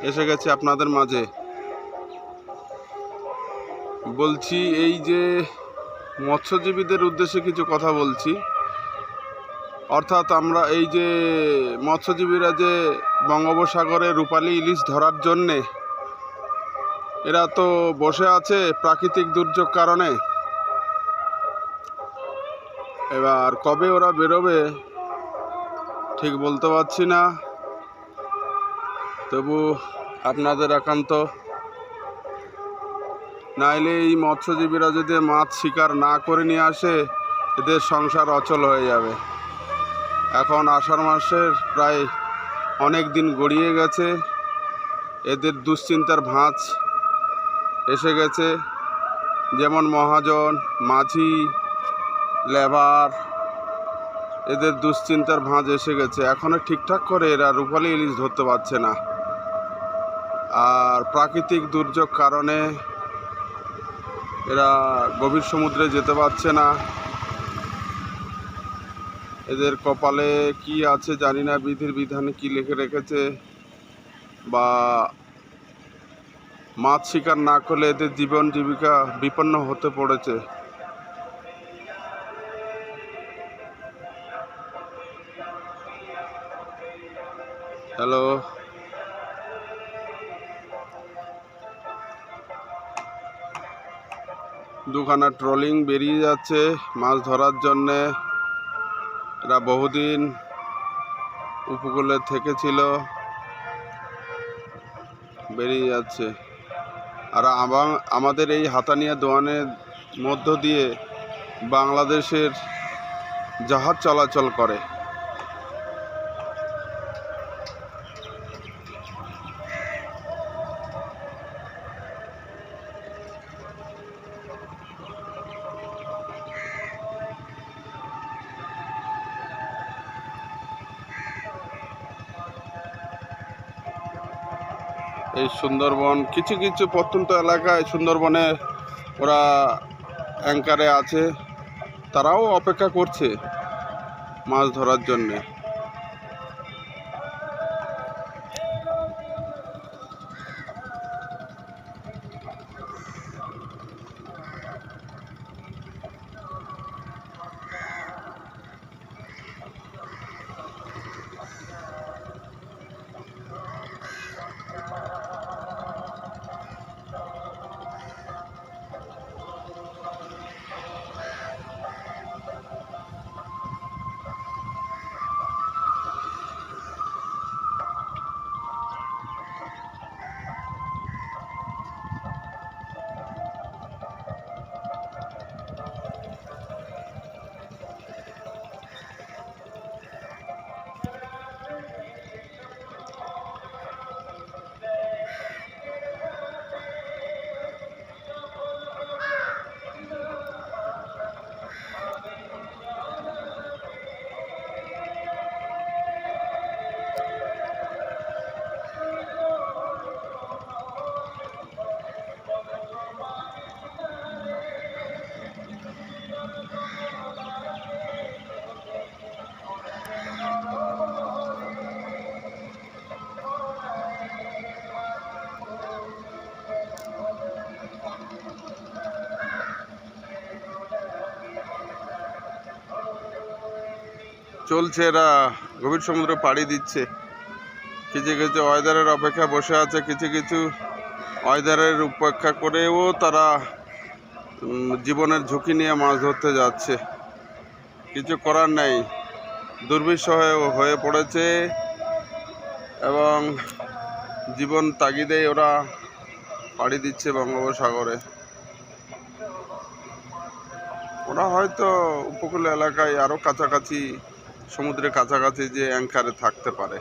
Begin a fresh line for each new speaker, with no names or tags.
এসে গেছে আপনাদের মাঝে। বলছি এই যে মৎস্যজীবীদের উদ্দেশ্যে কিছু কথা বলছি। অর্থাৎ আমরা এই যে মৎস্যজীবীরা যে বঙ্গোপসাগরে রূপালী ইলিশ ধরার জন্যে এরা তো বসে আছে প্রাকৃতিক দুর্যোগ কারণে। এবার কবে ওরা বেরোবে ঠিক বলতে পারছি না, তবু আপনাদের একান্ত, নাইলে এই মৎস্যজীবীরা যদি মাছ শিকার না করে নিয়ে আসে এদের সংসার অচল হয়ে যাবে। এখন আষাঢ় মাসের প্রায় অনেক দিন গড়িয়ে গেছে, এদের দুশ্চিন্তার ভাঁজ এসে গেছে। যেমন মহাজন, মাঝি, লেবার, এদের দুশ্চিন্তার ভাঁজ এসে গেছে। এখনও ঠিকঠাক করে এরা রূপালী ইলিশ ধরতে পারছে না। আর প্রাকৃতিক দুর্যোগ কারণে এরা গভীর সমুদ্রে যেতে পারছে না। এদের কপালে কি আছে জানি না, বিধির বিধানে কি লিখে রেখেছে, বা মাছ শিকার না করলে এদের জীবন জীবিকা বিপন্ন হতে পড়েছে। হ্যালো, দুখানা ট্রলিং বেরিয়ে যাচ্ছে মাছ ধরার জন্যে। এরা বহুদিন উপকূলে থেকেছিল, বেরিয়ে যাচ্ছে। আর আমাদের এই হাতানিয়া দোয়ানের মধ্য দিয়ে বাংলাদেশের জাহাজ চলাচল করে। এই সুন্দরবন কিছু কিছু প্রত্যন্ত এলাকায় সুন্দরবনে ওরা অ্যাঙ্কারে আছে, তারাও অপেক্ষা করছে মাছ ধরার জন্যে। চলছে, এরা গভীর সমুদ্রে পাড়ি দিচ্ছে। কিছু কিছু ওয়েদারের অপেক্ষা বসে আছে, কিছু কিছু ওয়েদারের উপেক্ষা করেও তারা জীবনের ঝুঁকি নিয়ে মাছ ধরতে যাচ্ছে। কিছু করার নেই, দুর্বিষহ হয়ে পড়েছে এবং জীবন তাগিদে ওরা পাড়ি দিচ্ছে বঙ্গোপসাগরে। ওরা হয়তো উপকূল এলাকায় আরও কাছাকাছি, সমুদ্রের কাছাকাছি যে অ্যাঙ্কারে থাকতে পারে।